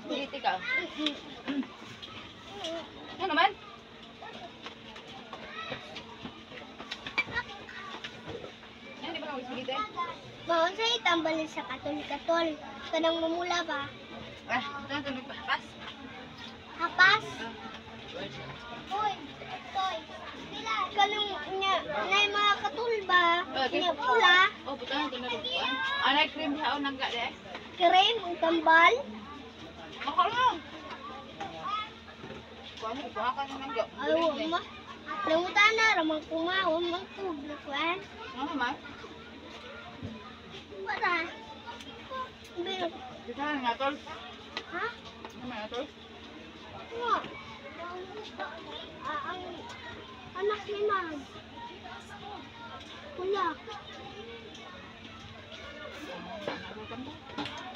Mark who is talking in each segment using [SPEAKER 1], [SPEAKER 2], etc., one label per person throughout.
[SPEAKER 1] Spaghetti ka? Ano naman? Ano, di ba kami spaghetti?
[SPEAKER 2] Bawang sa itambalin sa katol-katol. Kanang mamula ba?
[SPEAKER 1] Ah, ito nagpapas.
[SPEAKER 2] Hapas? Uy, toy. Kanang niya, na yung mga katol ba? Niya pula.
[SPEAKER 1] Oh, buta na ito na rupuan. Ah, nag-cream siya o nangga de?
[SPEAKER 2] Krem, ang tambal.
[SPEAKER 1] Makalong! Kuhan, ikuha ka na nangga.
[SPEAKER 2] Ayaw, ma. Nangutan na, ramang kumawa, mang tubig, kuhan.
[SPEAKER 1] Ano naman?
[SPEAKER 2] Wala. Pero,
[SPEAKER 1] Dito na nga, tol.
[SPEAKER 2] ha?
[SPEAKER 1] Ano nga, tol?
[SPEAKER 2] Ano? Ang anak ni Mag. Wala.
[SPEAKER 1] Masukan ba?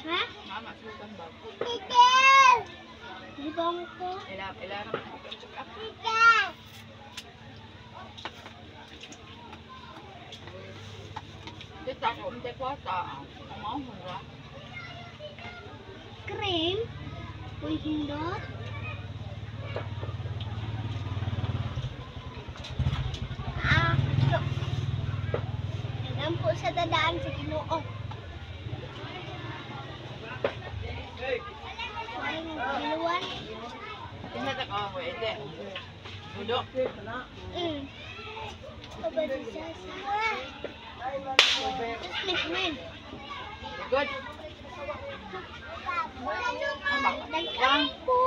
[SPEAKER 2] Ha?
[SPEAKER 1] Masukan ba?
[SPEAKER 2] Tikel! Di ba mo ko?
[SPEAKER 1] Ila naman ang check up.
[SPEAKER 2] Tikel!
[SPEAKER 1] Dito ako, hindi ko ata. Ang mga hura.
[SPEAKER 2] Krem? Uy, hindot? Alam po sa dadaan sa Ginoo. Ay, giluwan.
[SPEAKER 1] Tingnan ako, pwede. Budok.
[SPEAKER 2] Kabado siya sa... Just men.
[SPEAKER 1] Good.
[SPEAKER 2] Nagkain po.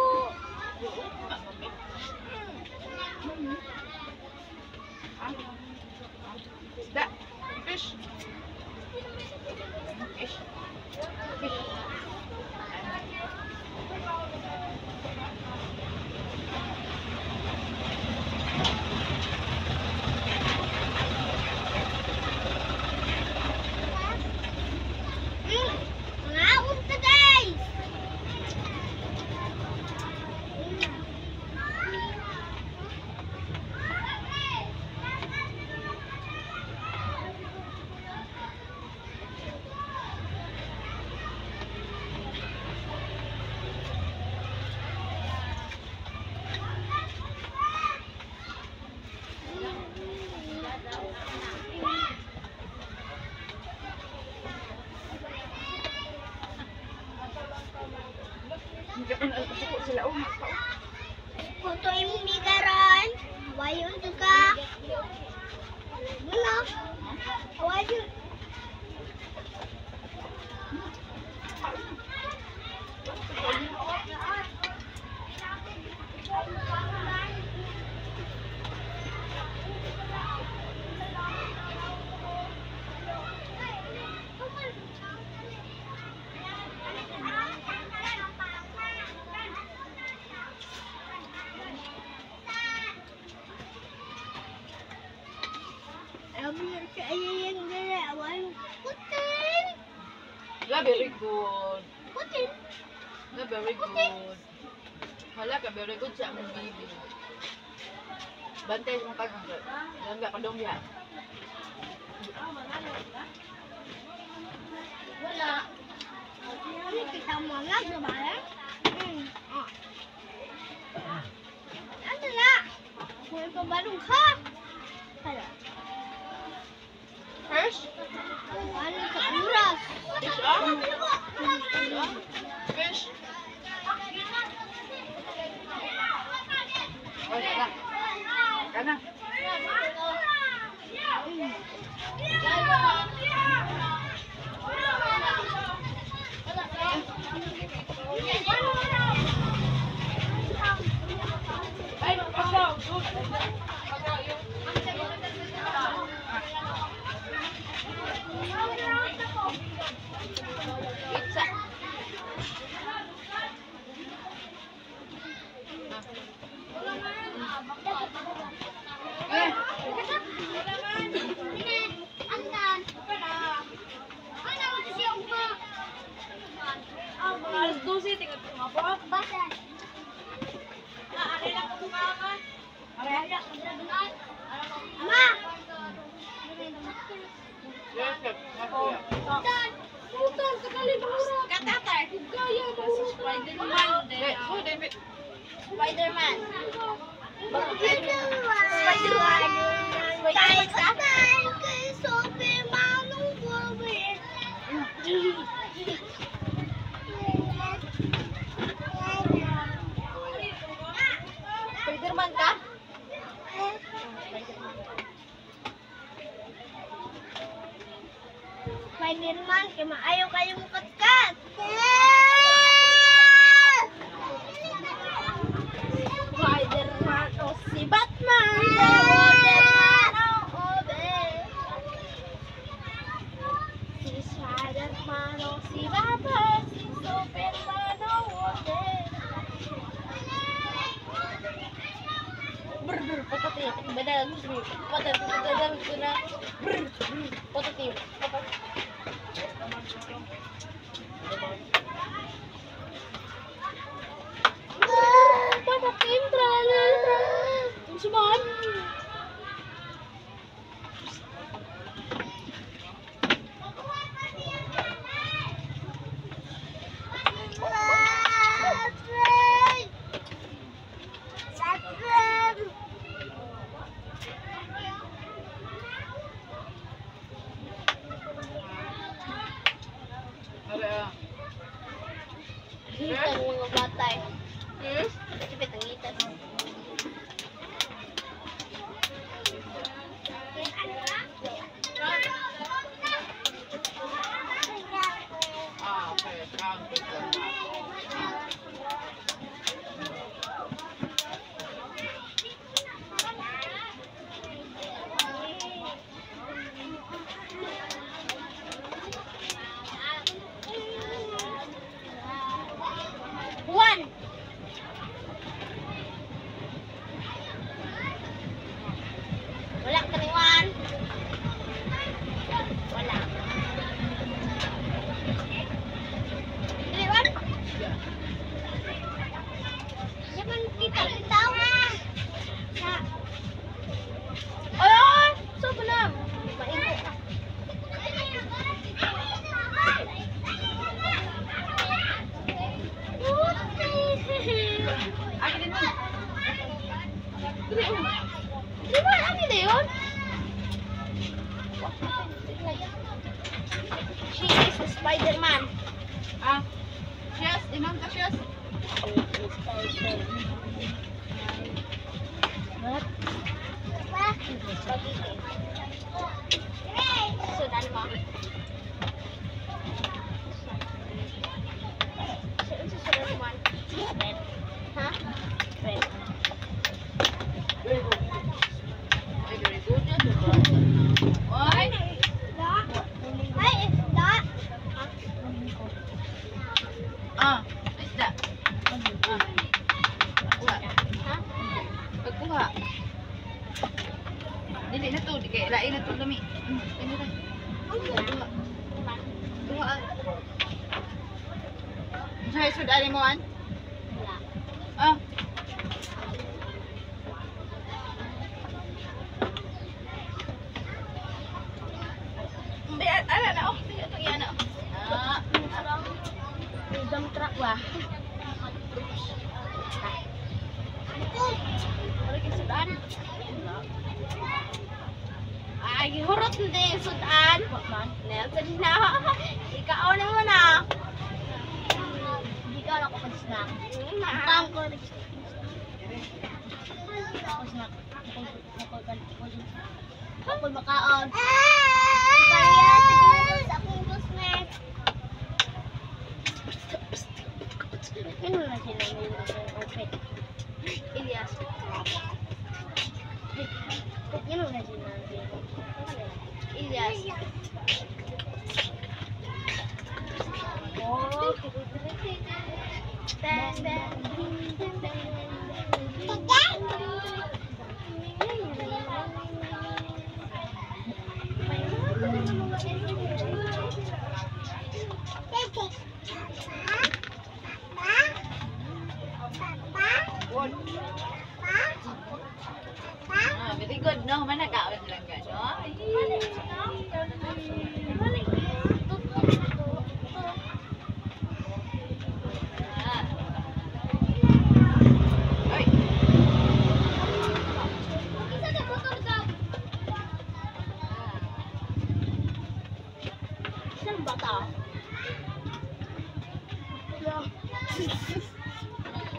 [SPEAKER 1] Isda. Fish. Fish. Fish.
[SPEAKER 2] Ngaon ka guys!
[SPEAKER 1] Suko sila umat pa.
[SPEAKER 2] Kuto yung migaran. Wayon juga. Wala. Wayon. Sabi sa ayayang gara. Wayon. Putin.
[SPEAKER 1] Yeah, very good.
[SPEAKER 2] Putin.
[SPEAKER 1] Yeah, very good. Hala ka, very good sa aming baby. Bantay sa mga kaganda. Langga ka dong yan.
[SPEAKER 2] Wala. Ini kita mana sebenarnya? Ada lah. Mau pembalung kah? Ada.
[SPEAKER 1] Fish?
[SPEAKER 2] Ano sa uras?
[SPEAKER 1] Fish ah? Fish? Oh, kana. Kana. Ay, pagaw. Pagaw yung... Pizza.
[SPEAKER 3] Alas 12, tinggal po nga po.
[SPEAKER 2] Basan.
[SPEAKER 3] Ari lang po mga ka.
[SPEAKER 2] Ma.
[SPEAKER 1] Yes, yes. Yes,
[SPEAKER 2] Putan, sekali bangun.
[SPEAKER 3] Katatar.
[SPEAKER 2] Gaya
[SPEAKER 3] Subscribe din naman.
[SPEAKER 1] Wait, so David.
[SPEAKER 3] Spider-Man.
[SPEAKER 2] Spider-Man.
[SPEAKER 3] Spider-Man.
[SPEAKER 2] Kay Superman ang Wolverine.
[SPEAKER 3] Spider-Man ka?
[SPEAKER 2] Spider-Man, kaya maayaw kayong katkat.
[SPEAKER 3] Spider-Man o si Batman. Spider-Man o Obe. Si Spider-Man o si Batman. Si Superman o Obe. Brr, patatim. Badal, patatim ko na. Brr, patatim. Patatim, tralala. Suman. Hitan mga bata eh. Sipit ang hitan.
[SPEAKER 1] Ah, okay. Count.
[SPEAKER 3] One. Wala ka ni Juan. Wala. Dili Juan.
[SPEAKER 2] Yaman kita bitaw.
[SPEAKER 3] Ay! So ba na? Maingo ka.
[SPEAKER 1] Akin din mo.
[SPEAKER 3] Di ba? Ano na yun? She is a Spider-Man.
[SPEAKER 1] Ah. Cheers. Imam ka cheers.
[SPEAKER 3] What? Sudan mo. Saan si Sudan mo? Red. Ha? Red.
[SPEAKER 1] Ay, very good. Oy.
[SPEAKER 2] Ay, isda.
[SPEAKER 1] Ah. Isda. Ah. Kuha.
[SPEAKER 3] Ha?
[SPEAKER 1] Pagkuha. Dili na to. Di kaya lain na to dami. Ano na? Kuha. Kuha. Say, sud mo an?
[SPEAKER 3] Wala.
[SPEAKER 1] Ah. Hindi, ala na. Oh, sige, ito yan. Ah.
[SPEAKER 3] Dump truck ba? Wala kang Sudan? Ay, hurot na din yung Sudan. Nelson na. Ikaw na mo na. Hindi ka ako pag-snack.
[SPEAKER 2] Tang ko.
[SPEAKER 3] Ako makaon.
[SPEAKER 2] Kaya siguro sa akong busnet.
[SPEAKER 3] Ano na sila yung open? Elias. Ano na sila Elias. Oh.
[SPEAKER 1] Ah, very good, no? Manakaon lang ka, no? Ah.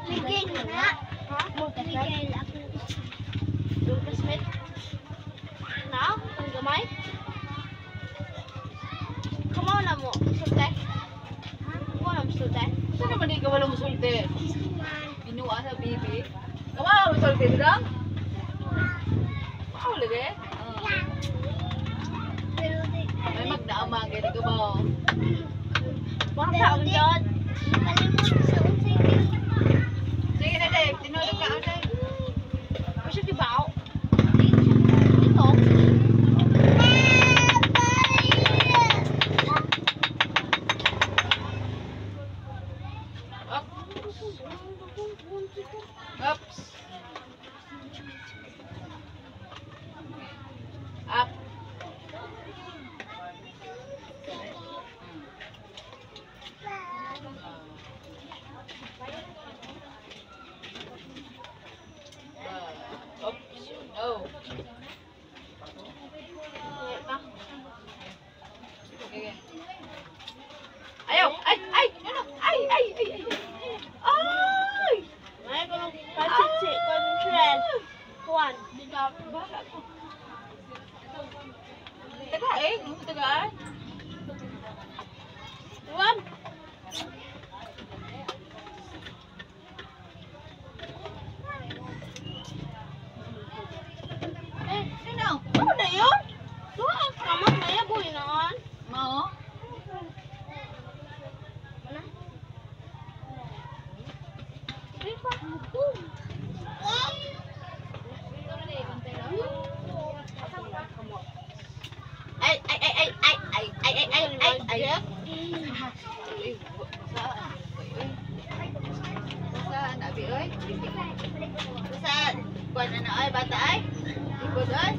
[SPEAKER 2] Miguel na.
[SPEAKER 3] Ha?
[SPEAKER 2] Miguel ako.
[SPEAKER 3] Lucas Smith. Na? Ang gamay? Kamaw na mo. Sulte. Kamaw na mo sulte.
[SPEAKER 1] Saan naman di ka walang musulte?
[SPEAKER 2] Suman.
[SPEAKER 1] Binuwa sa bibi. Kamu musulte bilang? Wow, lagi.
[SPEAKER 2] Pero di.
[SPEAKER 1] May magdaamang gani ka ba?
[SPEAKER 3] Mga taon dyan.
[SPEAKER 2] Kalimut sa unsay di.
[SPEAKER 1] Sige na, Dave. Tinulog ka, Dave.
[SPEAKER 3] Masya kibaw. Ito.
[SPEAKER 1] Up. Ups. Up. Oops. No. Okay. Ayaw! Ay! Ay! Ano? Ay! Ay! Ay! Ay! Ay!
[SPEAKER 3] Ay, kung pansitsi, control. Juan.
[SPEAKER 1] Di ba? Bahala ko. Tagain? Ano tagaan?
[SPEAKER 3] Juan.
[SPEAKER 1] Sino?
[SPEAKER 3] Ano na yun? Doon, kamot na yan, buhay noon.
[SPEAKER 1] Mo?
[SPEAKER 3] Ay, ay, ay, ay, ay, ay, ay, ay, ay, ay, ay.
[SPEAKER 1] Saan? Abi, oy?
[SPEAKER 3] Saan? Kuwan na na, ay, bata, ay. Ikot, ay.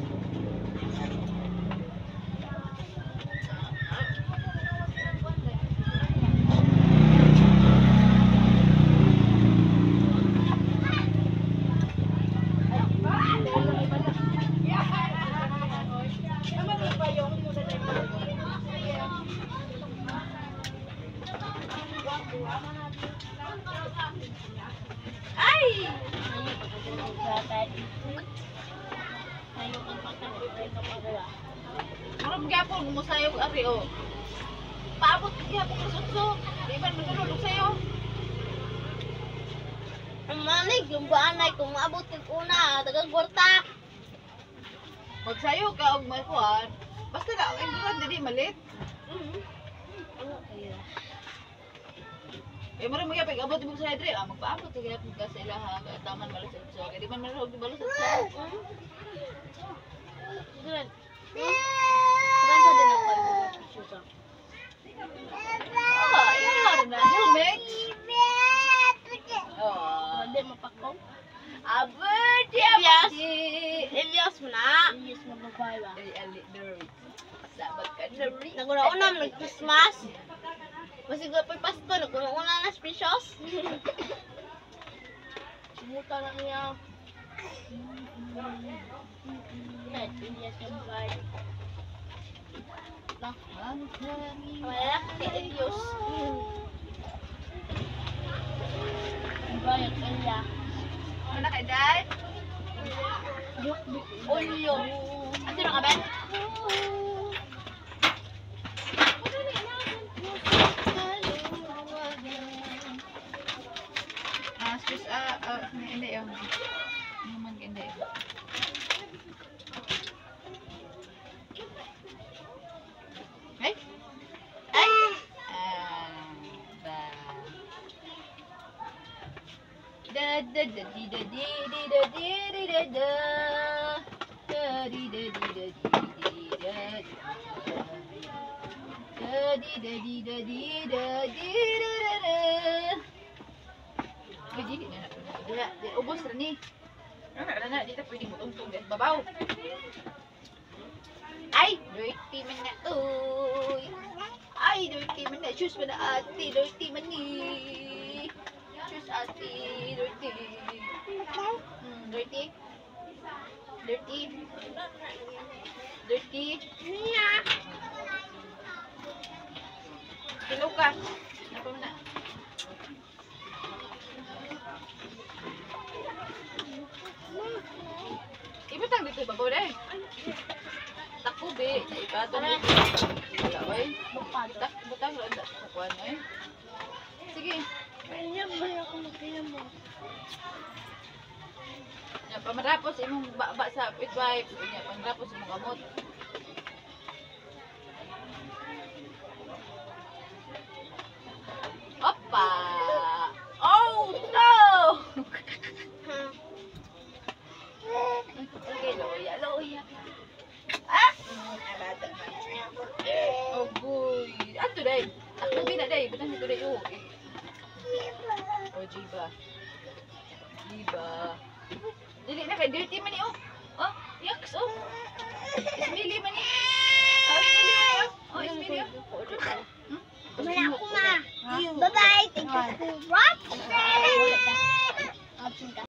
[SPEAKER 3] Ay!
[SPEAKER 1] Marang gyapon mo sayo ari o. Paabot gyapon mo sutso. Di man matulog sayo.
[SPEAKER 3] Ang manig, yung baanay, kung maabot yung una, tagang kwarta.
[SPEAKER 1] Magsayo ka og may kuan. Basta na ang imbukan dili malit.
[SPEAKER 3] Ano kaya?
[SPEAKER 1] Eh marang magyapon abot mo sa dre. Ah magpaabot gyapon ka sa ilaha. Taman balo sa sutso. Kaya di man marang di balo sa sutso.
[SPEAKER 3] Diyan. Parang ka din ako yung picture.
[SPEAKER 1] Ah, yan na helmet. Oh.
[SPEAKER 3] Hindi mapakaw.
[SPEAKER 1] Abot
[SPEAKER 3] Yes.
[SPEAKER 1] di.
[SPEAKER 3] Elias mo na. Elias mo babae ba?
[SPEAKER 1] Ay ali nerd. Sabat ka nerd.
[SPEAKER 3] Naguna-una, nag-Christmas. Masiguro pa Pasko, naguna-una na precious. Sumuta na niya. Elias yung babae. Wala kay Elias. Bayad kaya.
[SPEAKER 1] Ano kay dad?
[SPEAKER 3] Olyo. Ano na ka ba?
[SPEAKER 1] Excuse, hindi yung naman hindi. Ay? Ay! Ba. Da da da di da di di da di di da da. Da di da di da di di da da di da di da di da di da da da. Pwede na na. Wala, ubos na ni. Na, dito pwede mo tungtong din. Babaw. Ay, dirty man na. Uy. Ay, dirty man na. Shoes man na ate. Dirty man ni. Shoes ate. Dirty. Dirty. Dirty. Dirty. Hello ka. Ano na? Kato ni. Wala oy. Butang rada kuan oy. Sige.
[SPEAKER 2] Kanya ba ako magkaya mo?
[SPEAKER 1] Ya pamarapos imong baba sa pitwife. Ya pamarapos imong gamot. Opa! Oh no! Okay, loya. Ah! Oh boy. Ato day. Ako bina day, butang dito day oh. Oh Jiba. Dili na kay dirty man ni oh. Oh, yucks oh. Ismili man ni. Oh, ismili man ni oh. Oh, ismili oh.
[SPEAKER 2] Wala ko ma. Bye-bye. Thank you for watching.